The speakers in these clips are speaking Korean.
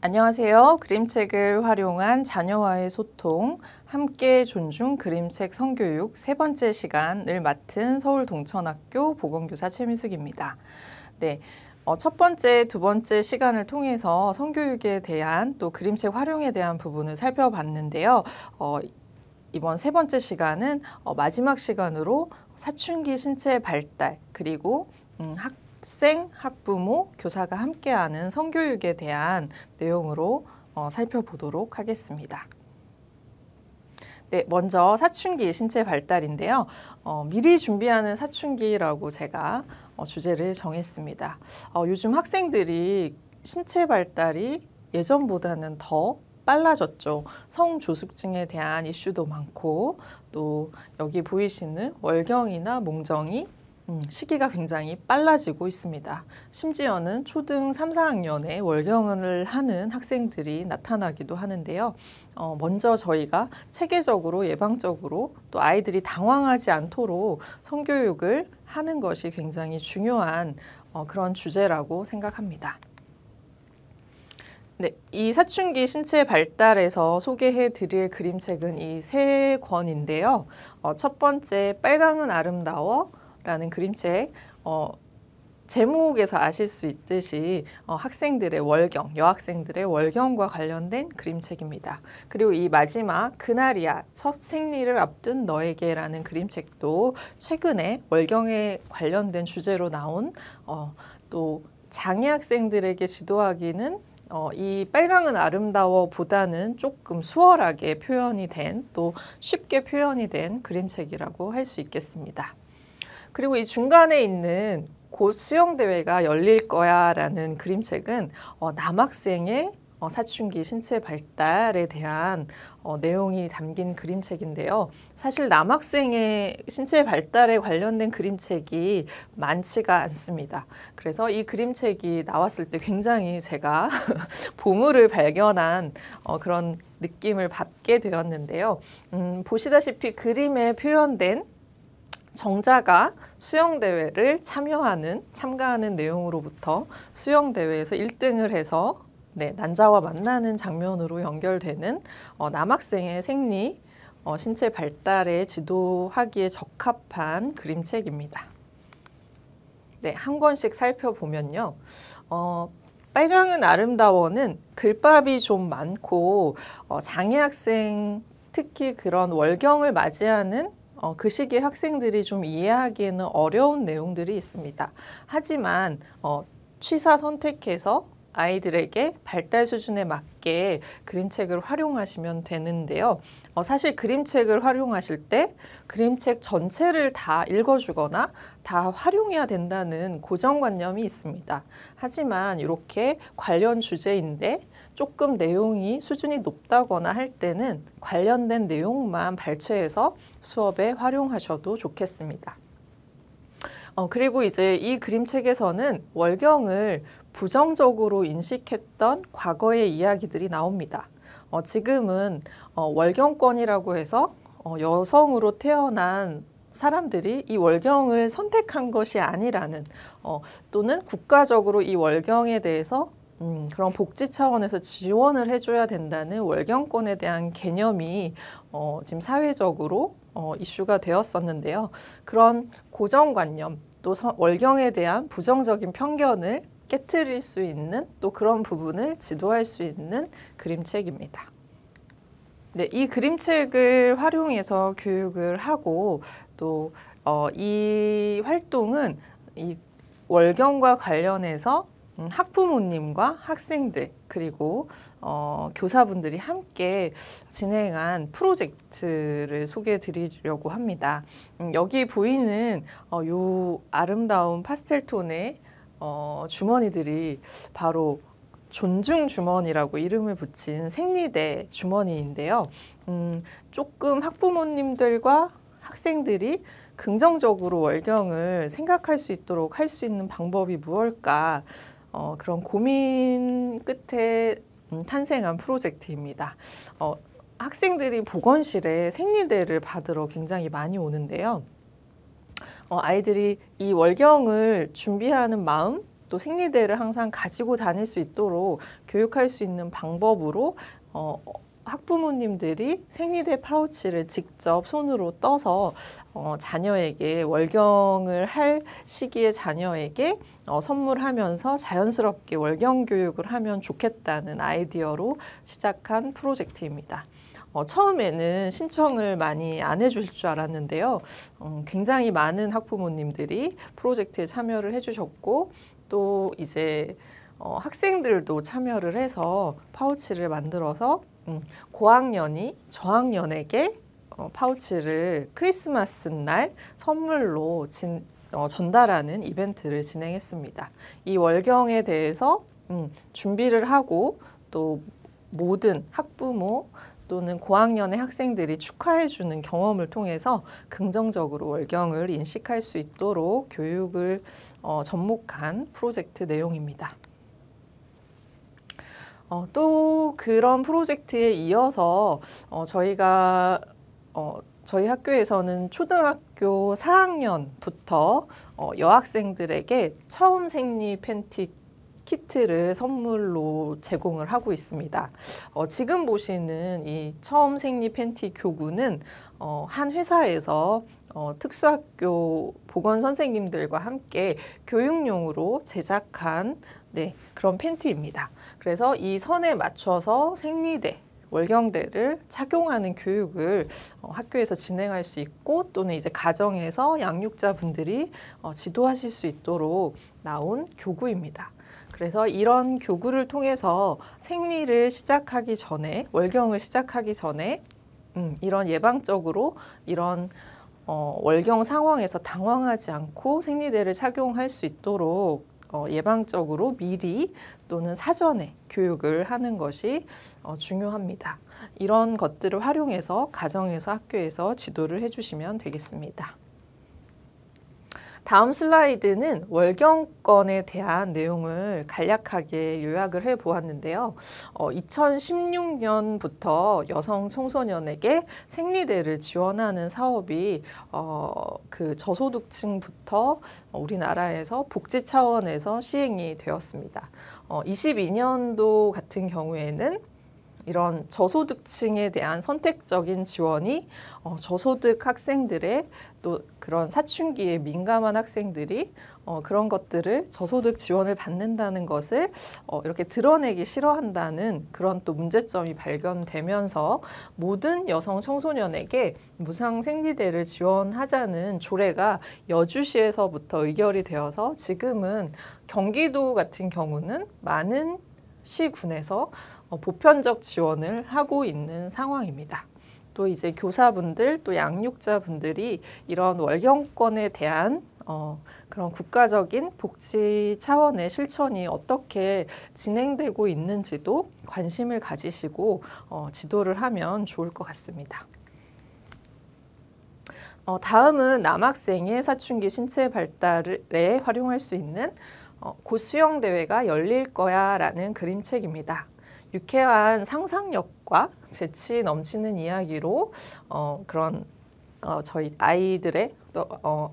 안녕하세요. 그림책을 활용한 자녀와의 소통, 함께 존중 그림책 성교육 세 번째 시간을 맡은 서울동천학교 보건교사 최민숙입니다. 네, 첫 번째, 두 번째 시간을 통해서 성교육에 대한 또 그림책 활용에 대한 부분을 살펴봤는데요. 이번 세 번째 시간은 마지막 시간으로 사춘기 신체 발달 그리고 학생, 학부모, 교사가 함께하는 성교육에 대한 내용으로 살펴보도록 하겠습니다. 네, 먼저 사춘기 신체 발달인데요. 미리 준비하는 사춘기라고 제가 주제를 정했습니다. 요즘 학생들이 신체 발달이 예전보다는 더 빨라졌죠. 성조숙증에 대한 이슈도 많고 또 여기 보이시는 월경이나 몽정이 시기가 굉장히 빨라지고 있습니다. 심지어는 초등 3, 4학년에 월경을 하는 학생들이 나타나기도 하는데요. 먼저 저희가 체계적으로 예방적으로 또 아이들이 당황하지 않도록 성교육을 하는 것이 굉장히 중요한 그런 주제라고 생각합니다. 네, 이 사춘기 신체 발달에서 소개해 드릴 그림책은 이 세 권인데요. 첫 번째 빨강은 아름다워 라는 그림책, 제목에서 아실 수 있듯이 학생들의 월경, 여학생들의 월경과 관련된 그림책입니다. 그리고 이 마지막 그날이야 첫 생리를 앞둔 너에게 라는 그림책도 최근에 월경에 관련된 주제로 나온 또 장애 학생들에게 지도하기는 이 빨강은 아름다워 보다는 조금 수월하게 표현이 된 또 쉽게 표현이 된 그림책이라고 할 수 있겠습니다. 그리고 이 중간에 있는 곧 수영대회가 열릴 거야 라는 그림책은 남학생의 사춘기 신체 발달에 대한 내용이 담긴 그림책인데요. 사실 남학생의 신체 발달에 관련된 그림책이 많지가 않습니다. 그래서 이 그림책이 나왔을 때 굉장히 제가 보물을 발견한 그런 느낌을 받게 되었는데요. 보시다시피 그림에 표현된 정자가 수영대회를 참가하는 내용으로부터 수영대회에서 1등을 해서 난자와 만나는 장면으로 연결되는 남학생의 생리, 신체 발달에 지도하기에 적합한 그림책입니다. 네, 한 권씩 살펴보면요. 빨강은 아름다워는 글밥이 좀 많고 장애 학생, 특히 그런 월경을 맞이하는 그 시기에 학생들이 좀 이해하기에는 어려운 내용들이 있습니다. 하지만 취사 선택해서 아이들에게 발달 수준에 맞게 그림책을 활용하시면 되는데요. 사실 그림책을 활용하실 때 그림책 전체를 다 읽어주거나 다 활용해야 된다는 고정관념이 있습니다. 하지만 이렇게 관련 주제인데 조금 내용이 수준이 높다거나 할 때는 관련된 내용만 발췌해서 수업에 활용하셔도 좋겠습니다. 그리고 이제 이 그림책에서는 월경을 부정적으로 인식했던 과거의 이야기들이 나옵니다. 지금은 월경권이라고 해서 여성으로 태어난 사람들이 이 월경을 선택한 것이 아니라는 또는 국가적으로 이 월경에 대해서 그런 복지 차원에서 지원을 해줘야 된다는 월경권에 대한 개념이 지금 사회적으로 이슈가 되었었는데요. 그런 고정관념 또 월경에 대한 부정적인 편견을 깨트릴 수 있는 또 그런 부분을 지도할 수 있는 그림책입니다. 네, 이 그림책을 활용해서 교육을 하고 또 이 활동은 이 월경과 관련해서 학부모님과 학생들 그리고 교사분들이 함께 진행한 프로젝트를 소개해 드리려고 합니다. 여기 보이는 요 아름다운 파스텔 톤의 주머니들이 바로 존중 주머니라고 이름을 붙인 생리대 주머니인데요. 조금 학부모님들과 학생들이 긍정적으로 월경을 생각할 수 있도록 할 수 있는 방법이 무엇일까 그런 고민 끝에 탄생한 프로젝트입니다. 학생들이 보건실에 생리대를 받으러 굉장히 많이 오는데요. 아이들이 이 월경을 준비하는 마음 또 생리대를 항상 가지고 다닐 수 있도록 교육할 수 있는 방법으로 학부모님들이 생리대 파우치를 직접 손으로 떠서 자녀에게 월경을 할 시기에 자녀에게 선물하면서 자연스럽게 월경 교육을 하면 좋겠다는 아이디어로 시작한 프로젝트입니다. 처음에는 신청을 많이 안 해주실 줄 알았는데요. 굉장히 많은 학부모님들이 프로젝트에 참여를 해주셨고 또 이제 학생들도 참여를 해서 파우치를 만들어서 고학년이 저학년에게 파우치를 크리스마스 날 선물로 전달하는 이벤트를 진행했습니다. 이 월경에 대해서 준비를 하고 또 모든 학부모 또는 고학년의 학생들이 축하해주는 경험을 통해서 긍정적으로 월경을 인식할 수 있도록 교육을 접목한 프로젝트 내용입니다. 또 그런 프로젝트에 이어서 저희 학교에서는 초등학교 4학년부터 여학생들에게 처음 생리 팬티 키트를 선물로 제공을 하고 있습니다. 지금 보시는 이 처음 생리 팬티 교구는 한 회사에서 특수학교 보건 선생님들과 함께 교육용으로 제작한 그런 팬티입니다. 그래서 이 선에 맞춰서 생리대, 월경대를 착용하는 교육을 학교에서 진행할 수 있고 또는 이제 가정에서 양육자분들이 지도하실 수 있도록 나온 교구입니다. 그래서 이런 교구를 통해서 생리를 시작하기 전에, 월경을 시작하기 전에 이런 예방적으로 이런 월경 상황에서 당황하지 않고 생리대를 착용할 수 있도록 예방적으로 미리 또는 사전에 교육을 하는 것이 중요합니다. 이런 것들을 활용해서 가정에서 학교에서 지도를 해주시면 되겠습니다. 다음 슬라이드는 월경권에 대한 내용을 간략하게 요약을 해 보았는데요. 2016년부터 여성 청소년에게 생리대를 지원하는 사업이 그 저소득층부터 우리나라에서 복지 차원에서 시행이 되었습니다. 22년도 같은 경우에는 이런 저소득층에 대한 선택적인 지원이 저소득 학생들의 또 그런 사춘기에 민감한 학생들이 그런 것들을 저소득 지원을 받는다는 것을 이렇게 드러내기 싫어한다는 그런 또 문제점이 발견되면서 모든 여성 청소년에게 무상 생리대를 지원하자는 조례가 여주시에서부터 의결이 되어서 지금은 경기도 같은 경우는 많은 시군에서 보편적 지원을 하고 있는 상황입니다. 또 이제 교사분들 또 양육자분들이 이런 월경권에 대한 그런 국가적인 복지 차원의 실천이 어떻게 진행되고 있는지도 관심을 가지시고 지도를 하면 좋을 것 같습니다. 다음은 남학생의 사춘기 신체 발달에 활용할 수 있는 곧 수영 대회가 열릴 거야 라는 그림책입니다. 유쾌한 상상력과 재치 넘치는 이야기로 저희 아이들의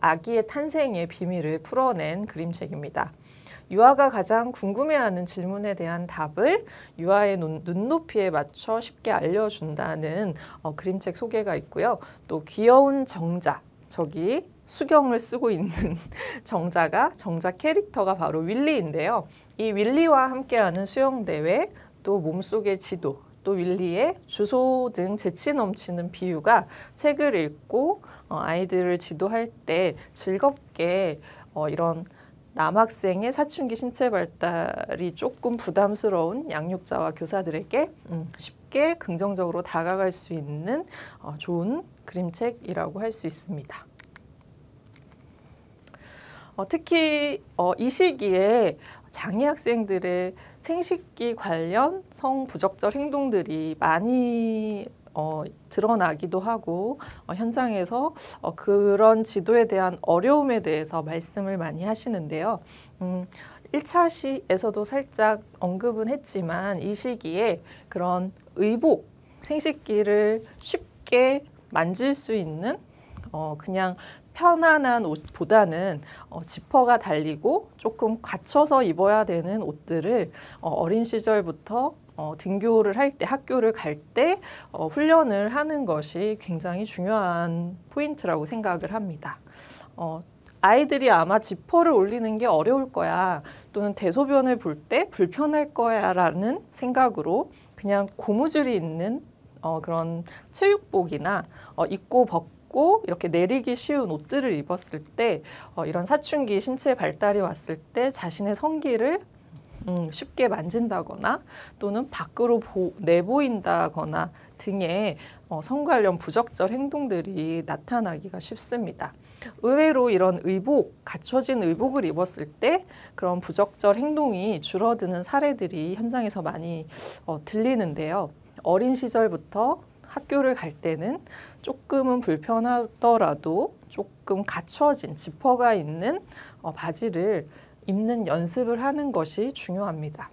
아기의 탄생의 비밀을 풀어낸 그림책입니다. 유아가 가장 궁금해하는 질문에 대한 답을 유아의 눈높이에 맞춰 쉽게 알려준다는 그림책 소개가 있고요. 또 귀여운 정자, 저기 수경을 쓰고 있는 정자 캐릭터가 바로 윌리인데요. 이 윌리와 함께하는 수영대회, 또 몸속의 지도, 또 윌리의 주소 등 재치 넘치는 비유가 책을 읽고 아이들을 지도할 때 즐겁게 이런 남학생의 사춘기 신체 발달이 조금 부담스러운 양육자와 교사들에게 쉽게 긍정적으로 다가갈 수 있는 좋은 그림책이라고 할 수 있습니다. 특히 이 시기에 장애 학생들의 생식기 관련 성부적절 행동들이 많이 드러나기도 하고 현장에서 그런 지도에 대한 어려움에 대해서 말씀을 많이 하시는데요. 1차 시에서도 살짝 언급은 했지만 이 시기에 그런 의복, 생식기를 쉽게 만질 수 있는 그냥 편안한 옷보다는 지퍼가 달리고 조금 갖춰서 입어야 되는 옷들을 어린 시절부터 등교를 할 때, 학교를 갈 때 훈련을 하는 것이 굉장히 중요한 포인트라고 생각을 합니다. 아이들이 아마 지퍼를 올리는 게 어려울 거야, 또는 대소변을 볼 때 불편할 거야 라는 생각으로 그냥 고무줄이 있는 그런 체육복이나 입고 벗고 이렇게 내리기 쉬운 옷들을 입었을 때 이런 사춘기 신체 발달이 왔을 때 자신의 성기를 쉽게 만진다거나 또는 밖으로 내보인다거나 등의 성 관련 부적절 행동들이 나타나기가 쉽습니다. 의외로 이런 의복, 갖춰진 의복을 입었을 때 그런 부적절 행동이 줄어드는 사례들이 현장에서 많이 들리는데요. 어린 시절부터 학교를 갈 때는 조금은 불편하더라도 조금 갖춰진 지퍼가 있는 바지를 입는 연습을 하는 것이 중요합니다.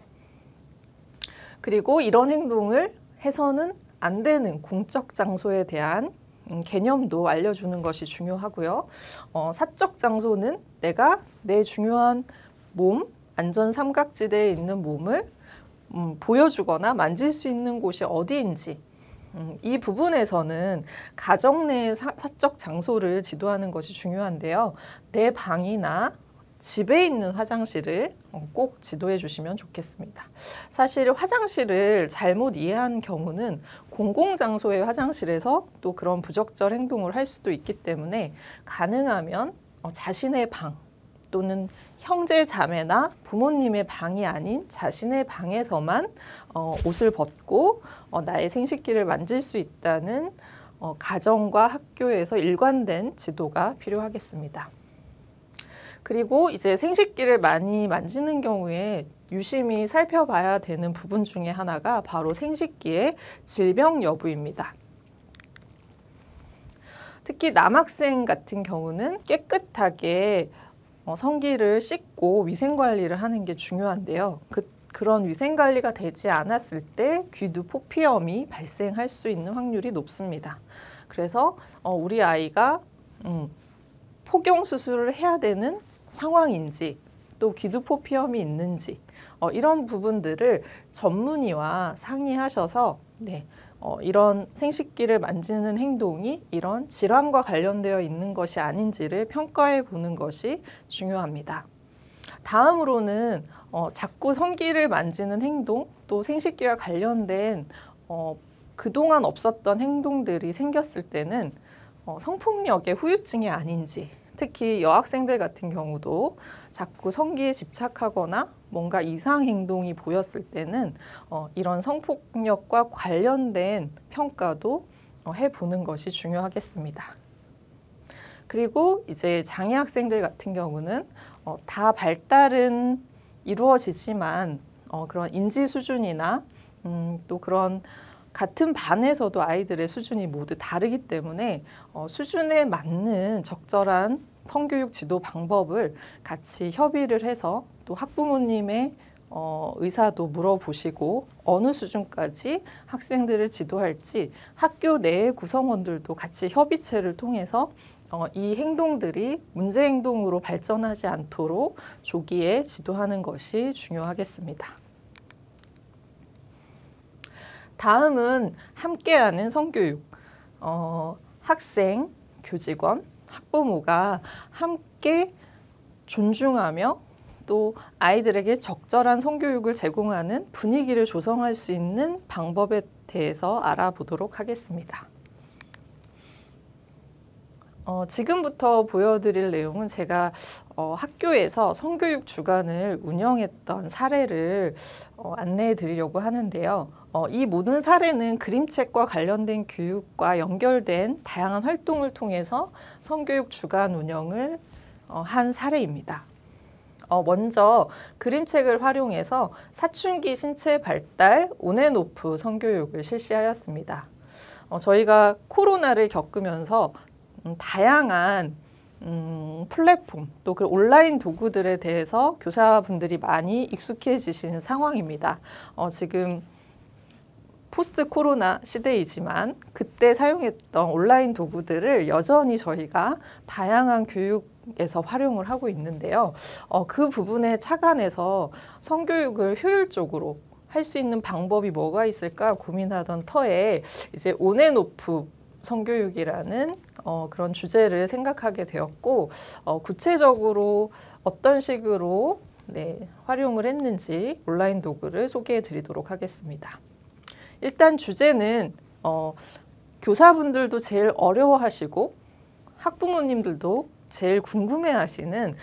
그리고 이런 행동을 해서는 안 되는 공적 장소에 대한 개념도 알려주는 것이 중요하고요. 사적 장소는 내가 내 중요한 몸, 안전 삼각지대에 있는 몸을 보여주거나 만질 수 있는 곳이 어디인지, 이 부분에서는 가정 내의 사적 장소를 지도하는 것이 중요한데요. 내 방이나 집에 있는 화장실을 꼭 지도해 주시면 좋겠습니다. 사실 화장실을 잘못 이해한 경우는 공공장소의 화장실에서 또 그런 부적절 행동을 할 수도 있기 때문에 가능하면 자신의 방 또는 형제 자매나 부모님의 방이 아닌 자신의 방에서만 옷을 벗고 나의 생식기를 만질 수 있다는 가정과 학교에서 일관된 지도가 필요하겠습니다. 그리고 이제 생식기를 많이 만지는 경우에 유심히 살펴봐야 되는 부분 중에 하나가 바로 생식기의 질병 여부입니다. 특히 남학생 같은 경우는 깨끗하게 성기를 씻고 위생관리를 하는 게 중요한데요. 그런 위생관리가 되지 않았을 때 귀두 포피염이 발생할 수 있는 확률이 높습니다. 그래서 우리 아이가 포경 수술을 해야 되는 상황인지 또 귀두 포피염이 있는지 이런 부분들을 전문의와 상의하셔서 이런 생식기를 만지는 행동이 이런 질환과 관련되어 있는 것이 아닌지를 평가해 보는 것이 중요합니다. 다음으로는 자꾸 성기를 만지는 행동, 또 생식기와 관련된 그동안 없었던 행동들이 생겼을 때는 성폭력의 후유증이 아닌지, 특히 여학생들 같은 경우도 자꾸 성기에 집착하거나 뭔가 이상 행동이 보였을 때는 이런 성폭력과 관련된 평가도 해보는 것이 중요하겠습니다. 그리고 이제 장애 학생들 같은 경우는 다 발달은 이루어지지만 그런 인지 수준이나 또 그런 같은 반에서도 아이들의 수준이 모두 다르기 때문에 수준에 맞는 적절한 성교육 지도 방법을 같이 협의를 해서 또 학부모님의 의사도 물어보시고 어느 수준까지 학생들을 지도할지 학교 내의 구성원들도 같이 협의체를 통해서 이 행동들이 문제 행동으로 발전하지 않도록 조기에 지도하는 것이 중요하겠습니다. 다음은 함께하는 성교육. 학생, 교직원, 학부모가 함께 존중하며 또 아이들에게 적절한 성교육을 제공하는 분위기를 조성할 수 있는 방법에 대해서 알아보도록 하겠습니다. 지금부터 보여드릴 내용은 제가 학교에서 성교육 주간을 운영했던 사례를 안내해 드리려고 하는데요. 이 모든 사례는 그림책과 관련된 교육과 연결된 다양한 활동을 통해서 성교육 주간 운영을 한 사례입니다. 먼저 그림책을 활용해서 사춘기 신체 발달 온앤오프 성교육을 실시하였습니다. 저희가 코로나를 겪으면서 다양한 플랫폼 또 그 온라인 도구들에 대해서 교사분들이 많이 익숙해지시는 상황입니다. 지금 포스트 코로나 시대이지만 그때 사용했던 온라인 도구들을 여전히 저희가 다양한 교육에서 활용을 하고 있는데요. 그 부분에 착안해서 성교육을 효율적으로 할 수 있는 방법이 뭐가 있을까 고민하던 터에 이제 온앤오프 성교육이라는 그런 주제를 생각하게 되었고, 구체적으로 어떤 식으로 활용을 했는지 온라인 도구를 소개해 드리도록 하겠습니다. 일단 주제는 교사분들도 제일 어려워하시고 학부모님들도 제일 궁금해하시는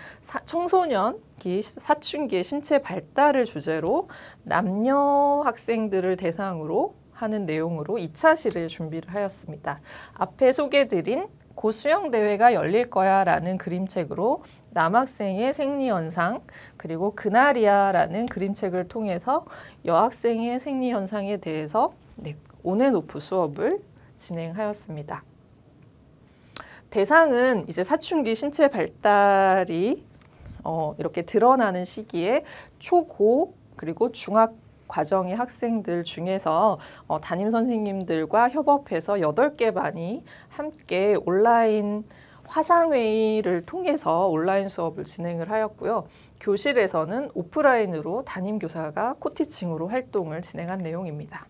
청소년기, 사춘기의 신체 발달을 주제로 남녀 학생들을 대상으로 하는 내용으로 2차시를 준비를 하였습니다. 앞에 소개드린 곧 수영대회가 열릴 거야 라는 그림책으로 남학생의 생리현상, 그리고 그날이야 라는 그림책을 통해서 여학생의 생리현상에 대해서 온앤오프 수업을 진행하였습니다. 대상은 이제 사춘기 신체 발달이 이렇게 드러나는 시기에 초고 그리고 중학 과정의 학생들 중에서 담임 선생님들과 협업해서 8개 반이 함께 온라인 화상회의를 통해서 온라인 수업을 진행을 하였고요. 교실에서는 오프라인으로 담임 교사가 코티칭으로 활동을 진행한 내용입니다.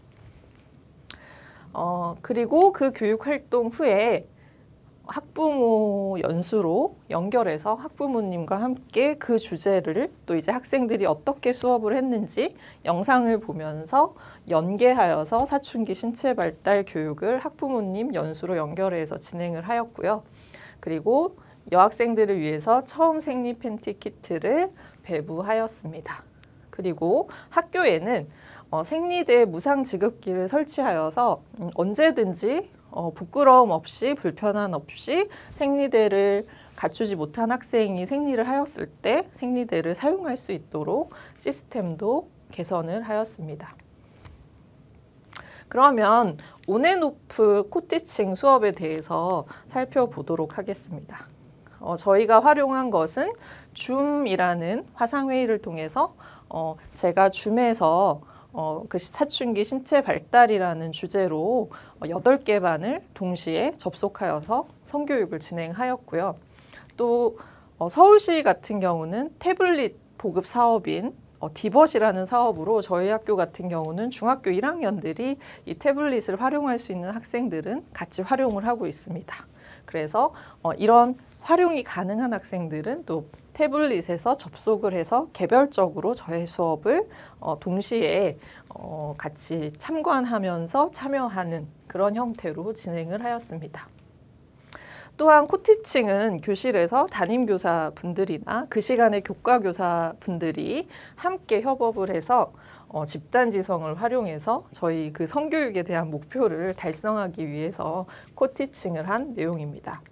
그리고 그 교육 활동 후에 학부모 연수로 연결해서 학부모님과 함께 그 주제를 또 이제 학생들이 어떻게 수업을 했는지 영상을 보면서 연계하여서 사춘기 신체 발달 교육을 학부모님 연수로 연결해서 진행을 하였고요. 그리고 여학생들을 위해서 처음 생리 팬티 키트를 배부하였습니다. 그리고 학교에는 생리대 무상 지급기를 설치하여서 언제든지 부끄러움 없이 불편함 없이 생리대를 갖추지 못한 학생이 생리를 하였을 때 생리대를 사용할 수 있도록 시스템도 개선을 하였습니다. 그러면 온앤오프 코티칭 수업에 대해서 살펴보도록 하겠습니다. 저희가 활용한 것은 줌이라는 화상회의를 통해서 제가 줌에서 그 사춘기 신체 발달이라는 주제로 8개 반을 동시에 접속하여서 성교육을 진행하였고요. 또 서울시 같은 경우는 태블릿 보급 사업인 디벗이라는 사업으로 저희 학교 같은 경우는 중학교 1학년들이 이 태블릿을 활용할 수 있는 학생들은 같이 활용을 하고 있습니다. 그래서 이런 활용이 가능한 학생들은 또 태블릿에서 접속을 해서 개별적으로 저의 수업을 동시에 같이 참관하면서 참여하는 그런 형태로 진행을 하였습니다. 또한 코티칭은 교실에서 담임교사 분들이나 그 시간에 교과교사 분들이 함께 협업을 해서 집단지성을 활용해서 저희 그 성교육에 대한 목표를 달성하기 위해서 코티칭을 한 내용입니다.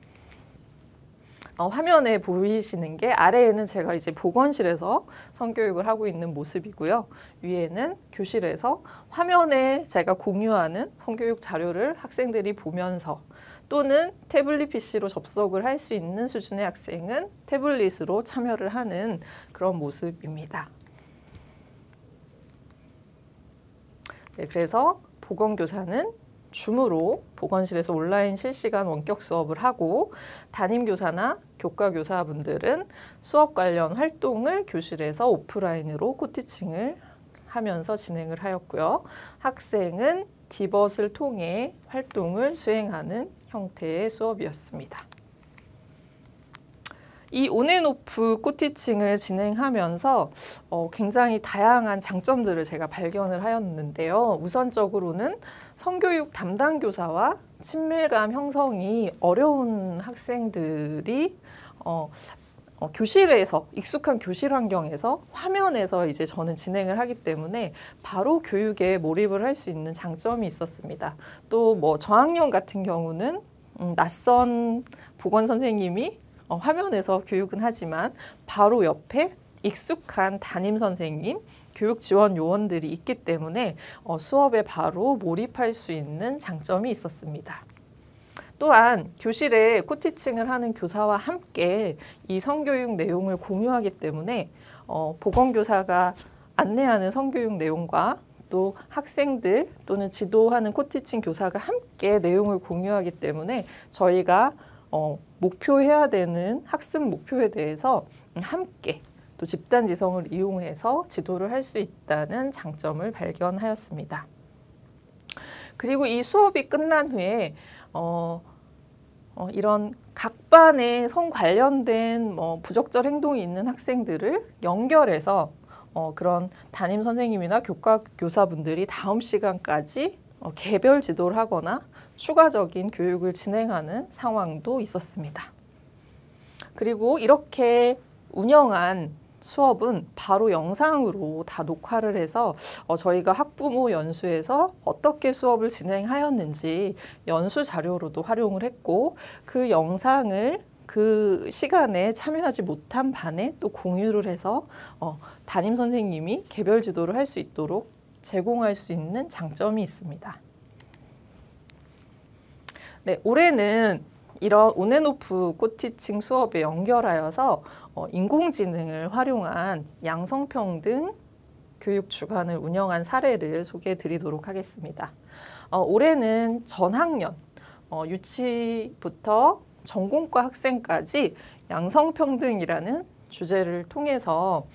화면에 보이시는 게 아래에는 제가 이제 보건실에서 성교육을 하고 있는 모습이고요. 위에는 교실에서 화면에 제가 공유하는 성교육 자료를 학생들이 보면서 또는 태블릿 PC로 접속을 할 수 있는 수준의 학생은 태블릿으로 참여를 하는 그런 모습입니다. 그래서 보건교사는 줌으로 보건실에서 온라인 실시간 원격 수업을 하고 담임교사나 교과교사분들은 수업 관련 활동을 교실에서 오프라인으로 코티칭을 하면서 진행을 하였고요. 학생은 디벗을 통해 활동을 수행하는 형태의 수업이었습니다. 이 온앤오프 코티칭을 진행하면서 굉장히 다양한 장점들을 제가 발견을 하였는데요. 우선적으로는 성교육 담당 교사와 친밀감 형성이 어려운 학생들이 교실에서 익숙한 교실 환경에서 화면에서 이제 저는 진행을 하기 때문에 바로 교육에 몰입을 할 수 있는 장점이 있었습니다. 또 뭐 저학년 같은 경우는 낯선 보건 선생님이 화면에서 교육은 하지만 바로 옆에 익숙한 담임 선생님, 교육 지원 요원들이 있기 때문에 수업에 바로 몰입할 수 있는 장점이 있었습니다. 또한 교실에 코티칭을 하는 교사와 함께 이 성교육 내용을 공유하기 때문에 보건교사가 안내하는 성교육 내용과 또 또 학생들 또는 지도하는 코티칭 교사가 함께 내용을 공유하기 때문에 저희가 목표해야 되는 학습 목표에 대해서 함께 또 집단 지성을 이용해서 지도를 할 수 있다는 장점을 발견하였습니다. 그리고 이 수업이 끝난 후에 이런 각 반에 성 관련된 부적절 행동이 있는 학생들을 연결해서 그런 담임 선생님이나 교사분들이 다음 시간까지 개별 지도를 하거나 추가적인 교육을 진행하는 상황도 있었습니다. 그리고 이렇게 운영한 수업은 바로 영상으로 다 녹화를 해서 저희가 학부모 연수에서 어떻게 수업을 진행하였는지 연수 자료로도 활용을 했고, 그 영상을 그 시간에 참여하지 못한 반에 또 공유를 해서 담임 선생님이 개별 지도를 할 수 있도록 제공할 수 있는 장점이 있습니다. 네, 올해는 이런 온앤오프 코티칭 수업에 연결하여서 인공지능을 활용한 양성평등 교육 주간을 운영한 사례를 소개해 드리도록 하겠습니다. 올해는 전학년, 유치부터 전공과 학생까지 양성평등이라는 주제를 통해서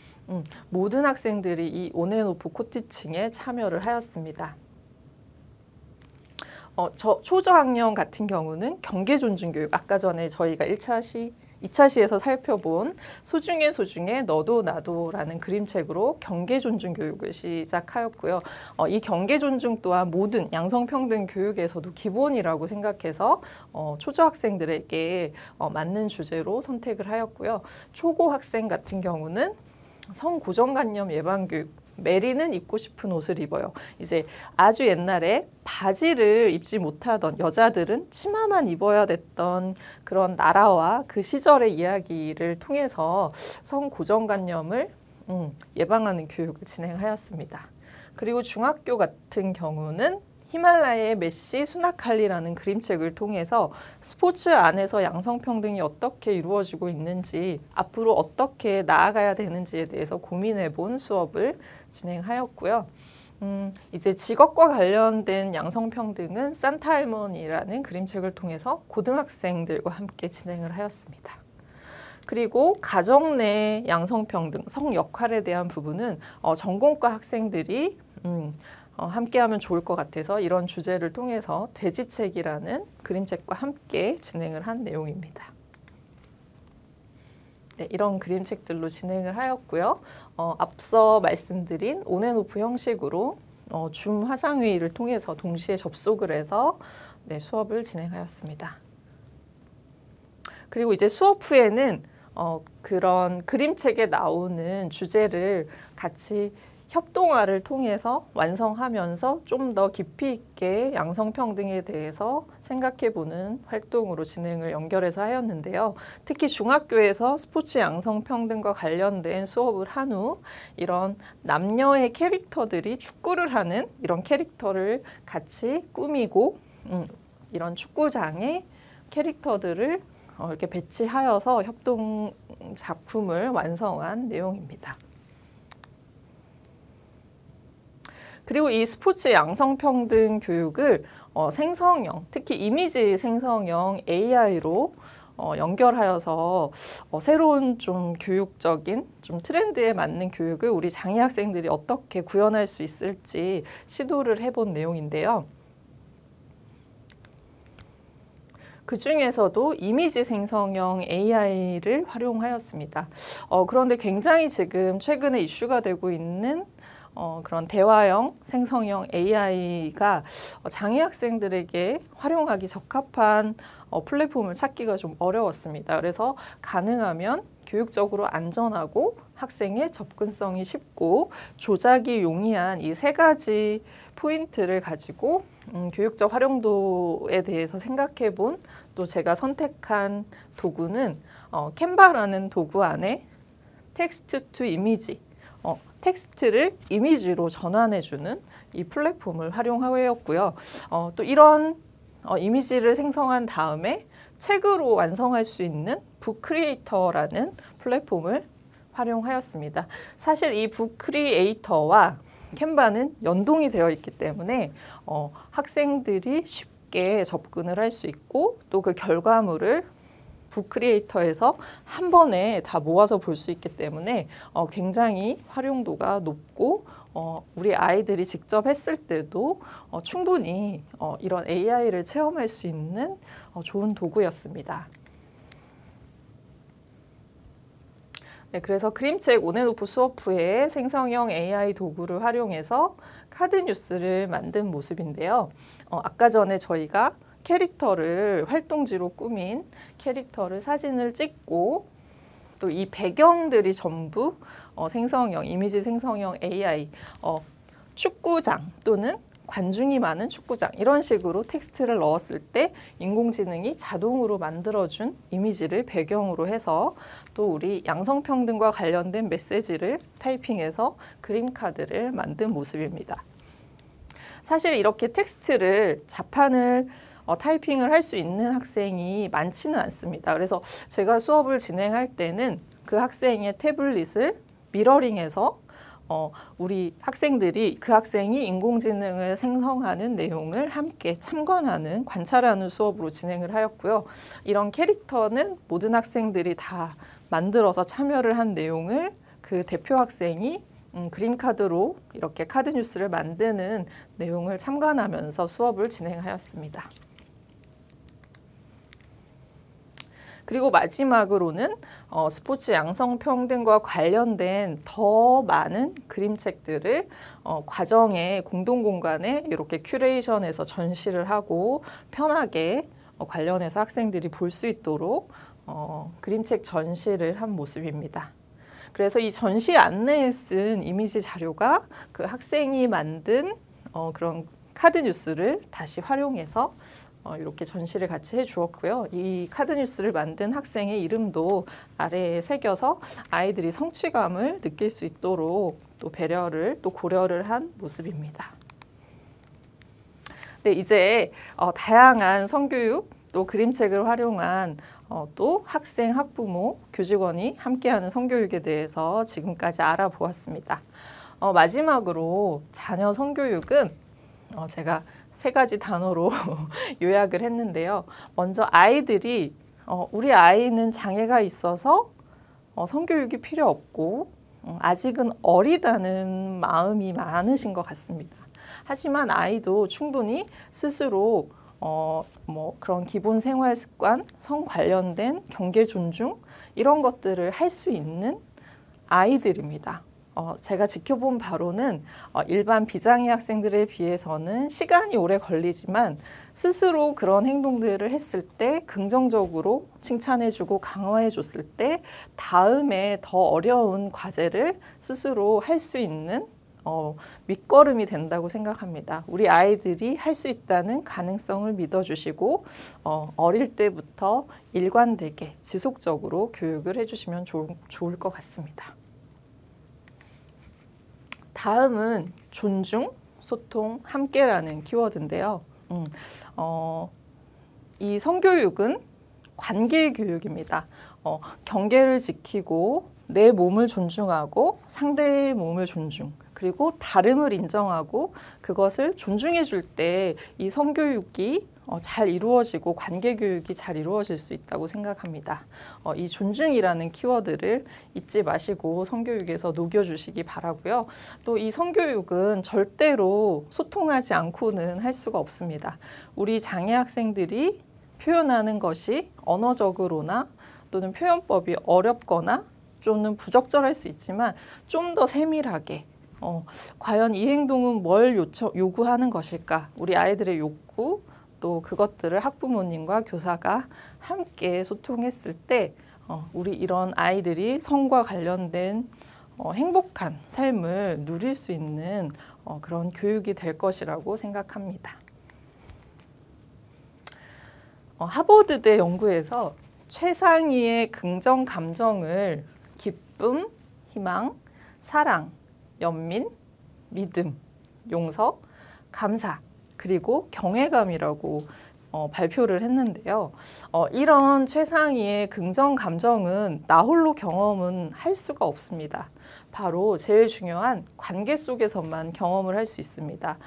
모든 학생들이 이 온앤오프 코티칭에 참여를 하였습니다. 초저학년 같은 경우는 경계존중교육, 아까 전에 저희가 2차 시에서 살펴본 소중해 너도 나도라는 그림책으로 경계존중교육을 시작하였고요. 이 경계존중 또한 모든 양성평등 교육에서도 기본이라고 생각해서 초저학생들에게 맞는 주제로 선택을 하였고요. 초고학생 같은 경우는 성고정관념 예방교육, 메리는 입고 싶은 옷을 입어요. 이제 아주 옛날에 바지를 입지 못하던 여자들은 치마만 입어야 됐던 그런 나라와 그 시절의 이야기를 통해서 성고정관념을 예방하는 교육을 진행하였습니다. 그리고 중학교 같은 경우는 히말라야의 메시 수나칼리라는 그림책을 통해서 스포츠 안에서 양성평등이 어떻게 이루어지고 있는지, 앞으로 어떻게 나아가야 되는지에 대해서 고민해 본 수업을 진행하였고요. 이제 직업과 관련된 양성평등은 산타 할머니라는 그림책을 통해서 고등학생들과 함께 진행을 하였습니다. 그리고 가정 내 양성평등, 성 역할에 대한 부분은 전공과 학생들이 함께하면 좋을 것 같아서 이런 주제를 통해서 돼지책이라는 그림책과 함께 진행을 한 내용입니다. 네, 이런 그림책들로 진행을 하였고요. 앞서 말씀드린 온앤오프 형식으로 줌 화상회의를 통해서 동시에 접속을 해서 수업을 진행하였습니다. 그리고 이제 수업 후에는 그런 그림책에 나오는 주제를 같이 협동화를 통해서 완성하면서 좀 더 깊이 있게 양성평등에 대해서 생각해보는 활동으로 진행을 연결해서 하였는데요. 특히 중학교에서 스포츠 양성평등과 관련된 수업을 한 후 이런 남녀의 캐릭터들이 축구를 하는 이런 캐릭터를 같이 꾸미고 이런 축구장에 캐릭터들을 이렇게 배치하여서 협동 작품을 완성한 내용입니다. 그리고 이 스포츠 양성평등 교육을 생성형, 특히 이미지 생성형 AI로 연결하여서 새로운 좀 교육적인 좀 트렌드에 맞는 교육을 우리 장애 학생들이 어떻게 구현할 수 있을지 시도를 해본 내용인데요. 그 중에서도 이미지 생성형 AI를 활용하였습니다. 그런데 굉장히 지금 최근에 이슈가 되고 있는 그런 대화형, 생성형 AI가 장애 학생들에게 활용하기 적합한 플랫폼을 찾기가 좀 어려웠습니다. 그래서 가능하면 교육적으로 안전하고 학생의 접근성이 쉽고 조작이 용이한 이 세 가지 포인트를 가지고 교육적 활용도에 대해서 생각해 본 또 제가 선택한 도구는 캔바라는 도구 안에 텍스트 투 이미지, 텍스트를 이미지로 전환해주는 이 플랫폼을 활용하였고요. 또 이런 이미지를 생성한 다음에 책으로 완성할 수 있는 북크리에이터라는 플랫폼을 활용하였습니다. 사실 이 북크리에이터와 캔바는 연동이 되어 있기 때문에 학생들이 쉽게 접근을 할 수 있고 또 그 결과물을 북크리에이터에서 한 번에 다 모아서 볼 수 있기 때문에 굉장히 활용도가 높고 우리 아이들이 직접 했을 때도 충분히 이런 AI를 체험할 수 있는 좋은 도구였습니다. 네, 그래서 그림책 온앤오프 수어프의 생성형 AI 도구를 활용해서 카드 뉴스를 만든 모습인데요. 아까 전에 저희가 캐릭터를 활동지로 꾸민 캐릭터를 사진을 찍고 또 이 배경들이 전부 생성형, 이미지 생성형 AI, 축구장 또는 관중이 많은 축구장 이런 식으로 텍스트를 넣었을 때 인공지능이 자동으로 만들어준 이미지를 배경으로 해서 또 우리 양성평등과 관련된 메시지를 타이핑해서 그림 카드를 만든 모습입니다. 사실 이렇게 텍스트를 자판을 타이핑을 할 수 있는 학생이 많지는 않습니다. 그래서 제가 수업을 진행할 때는 그 학생의 태블릿을 미러링해서 우리 학생들이 그 학생이 인공지능을 생성하는 내용을 함께 참관하는, 관찰하는 수업으로 진행을 하였고요. 이런 캐릭터는 모든 학생들이 다 만들어서 참여를 한 내용을 그 대표 학생이 그림 카드로 이렇게 카드 뉴스를 만드는 내용을 참관하면서 수업을 진행하였습니다. 그리고 마지막으로는 스포츠 양성평등과 관련된 더 많은 그림책들을 과정의 공동공간에 이렇게 큐레이션해서 전시를 하고 편하게 관련해서 학생들이 볼 수 있도록 그림책 전시를 한 모습입니다. 그래서 이 전시 안내에 쓴 이미지 자료가 그 학생이 만든 그런 카드 뉴스를 다시 활용해서 이렇게 전시를 같이 해주었고요. 이 카드 뉴스를 만든 학생의 이름도 아래에 새겨서 아이들이 성취감을 느낄 수 있도록 또 배려를 또 고려를 한 모습입니다. 네, 이제 다양한 성교육 또 그림책을 활용한 또 학생, 학부모, 교직원이 함께하는 성교육에 대해서 지금까지 알아보았습니다. 마지막으로 자녀 성교육은 제가 3가지 단어로 요약을 했는데요. 먼저 아이들이 우리 아이는 장애가 있어서 성교육이 필요 없고 아직은 어리다는 마음이 많으신 것 같습니다. 하지만 아이도 충분히 스스로 그런 기본 생활 습관, 성 관련된 경계 존중 이런 것들을 할 수 있는 아이들입니다. 제가 지켜본 바로는 일반 비장애 학생들에 비해서는 시간이 오래 걸리지만 스스로 그런 행동들을 했을 때 긍정적으로 칭찬해주고 강화해줬을 때 다음에 더 어려운 과제를 스스로 할 수 있는 밑거름이 된다고 생각합니다. 우리 아이들이 할 수 있다는 가능성을 믿어주시고 어릴 때부터 일관되게 지속적으로 교육을 해주시면 좋을 것 같습니다. 다음은 존중, 소통, 함께라는 키워드인데요. 이 성교육은 관계 교육입니다. 경계를 지키고 내 몸을 존중하고 상대의 몸을 존중, 그리고 다름을 인정하고 그것을 존중해 줄 때 이 성교육이 잘 이루어지고 관계교육이 잘 이루어질 수 있다고 생각합니다. 이 존중이라는 키워드를 잊지 마시고 성교육에서 녹여주시기 바라고요. 또 이 성교육은 절대로 소통하지 않고는 할 수가 없습니다. 우리 장애 학생들이 표현하는 것이 언어적으로나 또는 표현법이 어렵거나 또는 부적절할 수 있지만 좀 더 세밀하게 과연 이 행동은 뭘 요구하는 것일까? 우리 아이들의 욕구, 또 그것들을 학부모님과 교사가 함께 소통했을 때 우리 이런 아이들이 성과 관련된 행복한 삶을 누릴 수 있는 그런 교육이 될 것이라고 생각합니다. 하버드대 연구에서 최상위의 긍정 감정을 기쁨, 희망, 사랑, 연민, 믿음, 용서, 감사, 그리고 경외감이라고 발표를 했는데요. 이런 최상위의 긍정 감정은 나 홀로 경험은 할 수가 없습니다. 바로 제일 중요한 관계 속에서만 경험을 할 수 있습니다.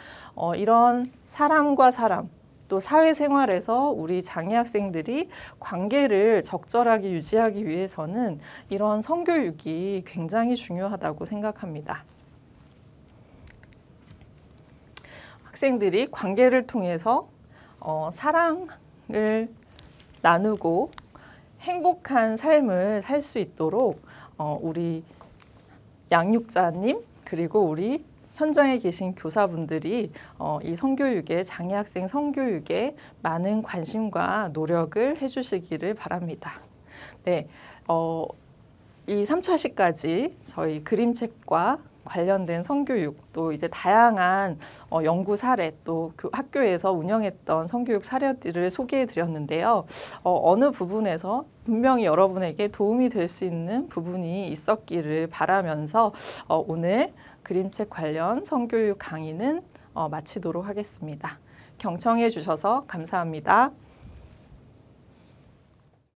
이런 사람과 사람 또 사회생활에서 우리 장애 학생들이 관계를 적절하게 유지하기 위해서는 이런 성교육이 굉장히 중요하다고 생각합니다. 학생들이 관계를 통해서 사랑을 나누고 행복한 삶을 살 수 있도록 우리 양육자님 그리고 우리 현장에 계신 교사분들이 이 성교육에 장애학생 성교육에 많은 관심과 노력을 해주시기를 바랍니다. 네, 이 3차시까지 저희 그림책과 관련된 성교육 또 이제 다양한 연구 사례 또 학교에서 운영했던 성교육 사례들을 소개해 드렸는데요. 어느 부분에서 분명히 여러분에게 도움이 될 수 있는 부분이 있었기를 바라면서 오늘 그림책 관련 성교육 강의는 마치도록 하겠습니다. 경청해 주셔서 감사합니다.